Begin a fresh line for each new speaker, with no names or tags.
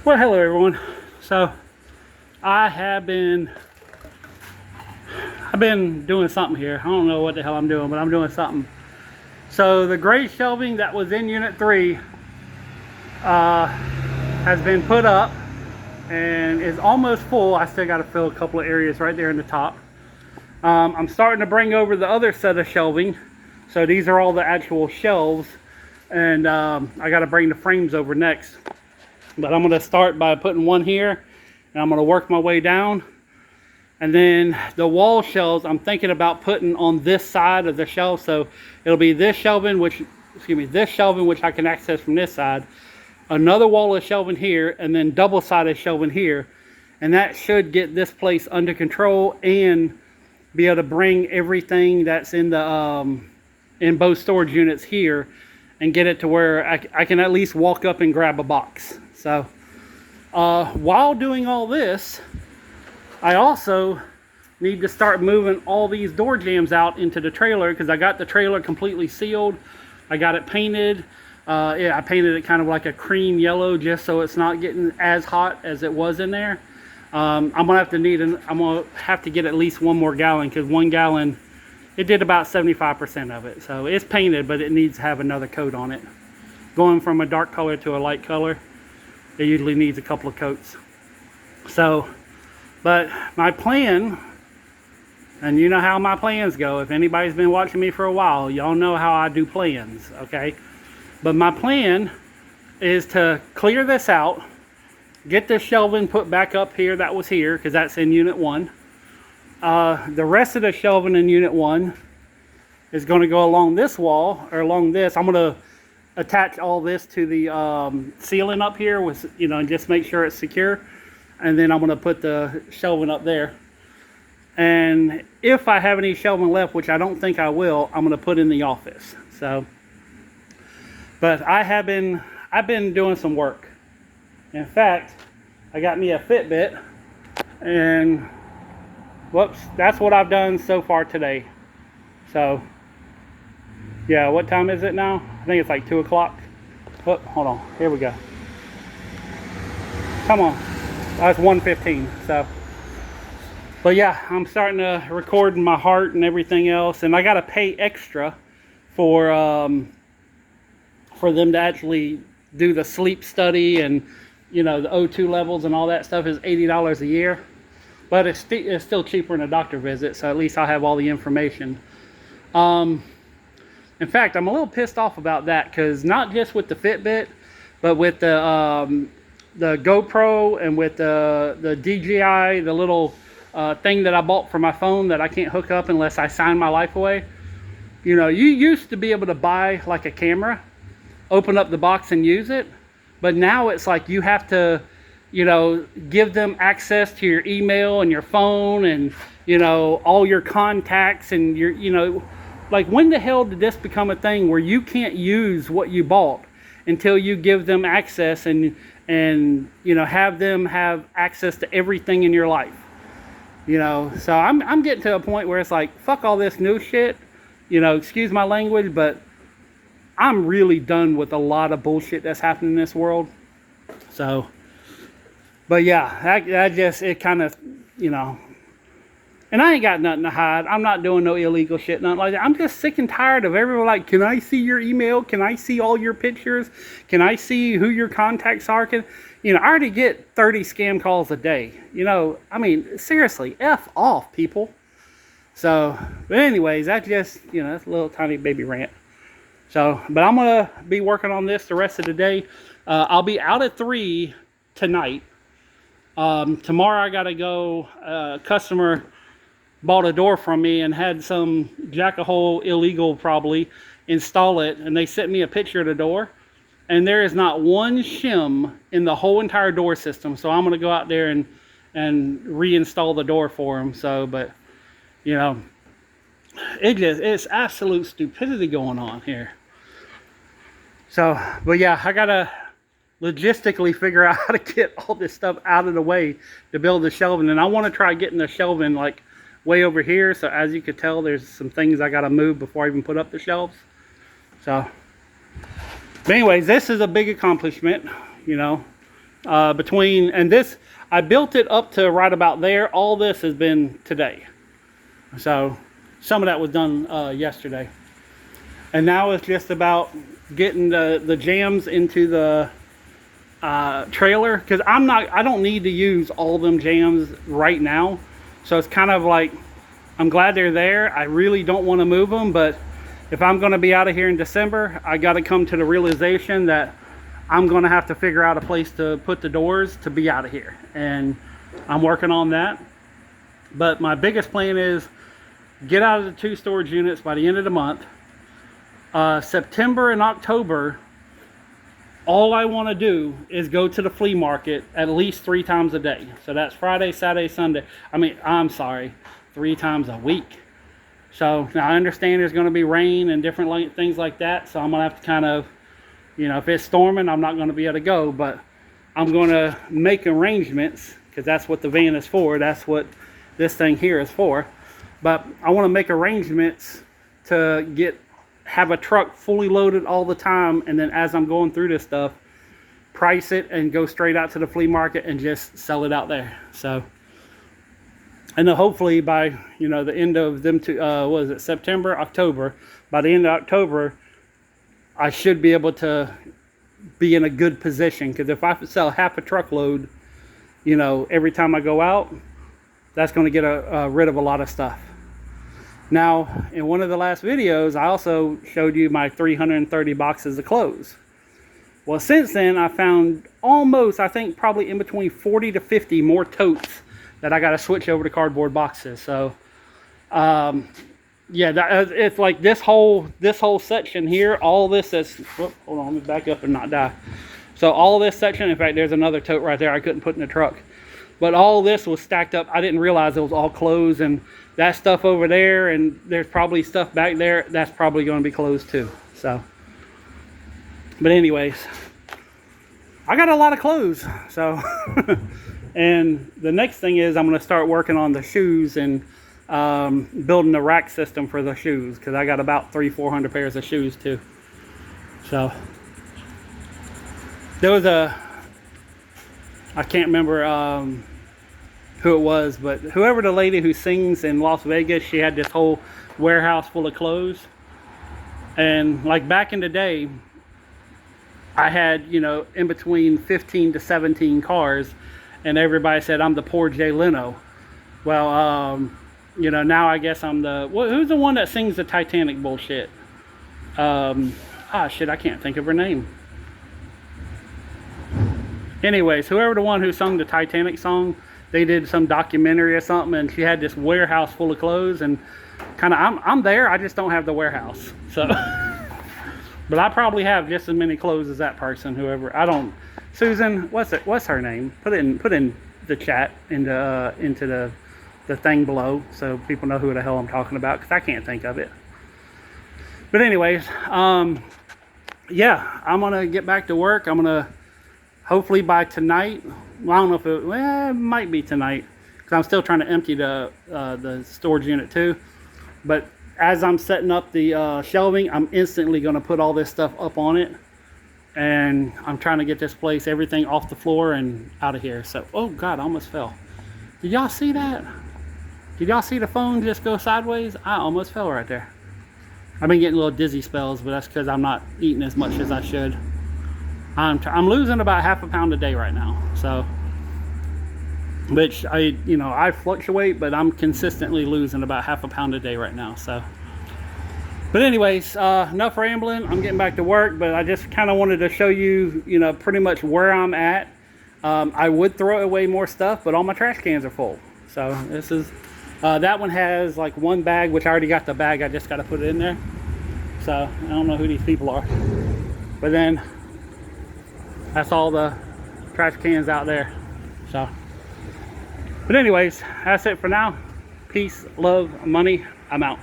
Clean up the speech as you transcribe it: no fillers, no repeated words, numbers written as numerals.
Well, hello everyone. So I've been doing something here. I don't know what the hell I'm doing, but I'm doing something. So the gray shelving that was in Unit 3 has been put up and is almost full. I still got to fill a couple of areas right there in the top. I'm starting to bring over the other set of shelving. So these are all the actual shelves, and I got to bring the frames over next. But I'm going to start by putting one here, and I'm going to work my way down. And then the wall shelves I'm thinking about putting on this side of the shelf. So it'll be this shelving, which I can access from this side, another wall of shelving here, and then double-sided shelving here. And that should get this place under control and be able to bring everything that's in the in both storage units here and get it to where I can at least walk up and grab a box. So while doing all this, I also need to start moving all these door jambs out into the trailer, because I got the trailer completely sealed. I got it painted. Yeah, I painted it kind of like a cream yellow just so it's not getting as hot as it was in there. I'm gonna have to get at least one more gallon, because 1 gallon, it did about 75% of it. So it's painted, but it needs to have another coat on it. Going from a dark color to a light color, it usually needs a couple of coats. So, but my plan, and you know how my plans go. If anybody's been watching me for a while, y'all know how I do plans, okay? But my plan is to clear this out, get this shelving put back up here that was here, because that's in Unit 1. The rest of the shelving in Unit 1 is going to go along this wall, or along this. I'm going to attach all this to the ceiling up here, with, you know, just make sure it's secure. And then I'm going to put the shelving up there. And if I have any shelving left, which I don't think I will, I'm going to put in the office. So, but I've been doing some work. In fact, I got me a Fitbit, and whoops, that's what I've done so far today. So, yeah, what time is it now? I think it's like 2 o'clock. Oh, hold on, here we go. Come on, that's 1:15. So, but yeah, I'm starting to record in my heart and everything else, and I got to pay extra for them to actually do the sleep study, and you know, the O2 levels and all that stuff is $80 a year. But it's still cheaper than a doctor visit, so at least I'll have all the information. In fact, I'm a little pissed off about that, because not just with the Fitbit, but with the GoPro, and with the DJI, the little thing that I bought for my phone that I can't hook up unless I sign my life away. You know, you used to be able to buy like a camera, open up the box and use it, but now it's like you have to, you know, give them access to your email and your phone, and you know, all your contacts, and your, you know, like, when the hell did this become a thing where you can't use what you bought until you give them access, and you know, have them have access to everything in your life? You know, so I'm getting to a point where it's like, fuck all this new shit. You know, excuse my language, but I'm really done with a lot of bullshit that's happening in this world. So, but yeah, that just, it kind of, you know, and I ain't got nothing to hide. I'm not doing no illegal shit, nothing like that. I'm just sick and tired of everyone like, can I see your email? Can I see all your pictures? Can I see who your contacts are? You know, I already get 30 scam calls a day. You know, I mean, seriously, F off, people. So, but anyways, that just, you know, that's a little tiny baby rant. So, but I'm going to be working on this the rest of the day. I'll be out at 3 tonight. Tomorrow I got to go, customer bought a door from me and had some jack-a-hole illegal probably install it, and they sent me a picture of the door, and there is not one shim in the whole entire door system. So I'm going to go out there and reinstall the door for them. So, but you know, it's absolute stupidity going on here. So, but yeah, I gotta logistically figure out how to get all this stuff out of the way to build the shelving, and I want to try getting the shelving like way over here. So as you could tell, there's some things I got to move before I even put up the shelves. So, but anyways, this is a big accomplishment, you know. between, and this, I built it up to right about there. All this has been today. So some of that was done yesterday. And now it's just about getting the jams into the trailer, because I don't need to use all them jams right now. So it's kind of like, I'm glad they're there. I really don't want to move them, but if I'm going to be out of here in December, I got to come to the realization that I'm going to have to figure out a place to put the doors to be out of here. And I'm working on that. But my biggest plan is get out of the 2 storage units by the end of the month. September and October, all I want to do is go to the flea market at least 3 times a day. So that's Friday, Saturday, Sunday. I'm sorry, 3 times a week. So now I understand there's going to be rain and different things like that. So I'm going to have to kind of, if it's storming, I'm not going to be able to go. But I'm going to make arrangements, because that's what the van is for. That's what this thing here is for. But I want to make arrangements to have a truck fully loaded all the time, and then as I'm going through this stuff, price it and go straight out to the flea market and just sell it out there. So, and then hopefully by the end of them what is it, September, October, by the end of October, I should be able to be in a good position, because if I sell half a truckload every time I go out, that's going to get rid of a lot of stuff. Now, in one of the last videos, I also showed you my 330 boxes of clothes. Well, since then, I found almost, I think probably in between 40 to 50 more totes that I got to switch over to cardboard boxes. So, yeah, it's like this whole section here, all this is, hold on, let me back up and not die. So all this section, in fact, there's another tote right there I couldn't put in the truck. But all this was stacked up. I didn't realize it was all clothes, and that stuff over there, and there's probably stuff back there that's probably going to be closed too. So, but anyways, I got a lot of clothes. So, and the next thing is I'm going to start working on the shoes and building a rack system for the shoes, because I got about 300-400 pairs of shoes too. So there was I can't remember who it was, but whoever the lady who sings in Las Vegas, she had this whole warehouse full of clothes. And like back in the day, I had, in between 15 to 17 cars, and everybody said I'm the poor Jay Leno. Well, now I guess I'm who's the one that sings the Titanic bullshit? Shit, I can't think of her name. Anyways, whoever the one who sung the Titanic song, they did some documentary or something, and she had this warehouse full of clothes, and kind of, I'm there, I just don't have the warehouse. So, but I probably have just as many clothes as that person, whoever. Susan, what's her name? Put in the chat, into the thing below, so people know who the hell I'm talking about, because I can't think of it. But anyways, yeah, I'm gonna get back to work. I'm gonna hopefully by tonight. Well, I don't know if it might be tonight, because I'm still trying to empty the storage unit too. But as I'm setting up the shelving, I'm instantly going to put all this stuff up on it, and I'm trying to get this place, everything off the floor and out of here. So, oh God, I almost fell. Did y'all see that? Did y'all see the phone just go sideways? I almost fell right there. I've been getting little dizzy spells, but that's because I'm not eating as much as I should. I'm losing about half a pound a day right now, so, which I fluctuate, but I'm consistently losing about half a pound a day right now. So, but anyways, enough rambling. I'm getting back to work, but I just kind of wanted to show you, pretty much where I'm at. I would throw away more stuff, but all my trash cans are full. So this is, that one has like one bag, which I already got the bag. I just got to put it in there. So I don't know who these people are, but then that's all the trash cans out there. So, but anyways, that's it for now. Peace, love, money. I'm out.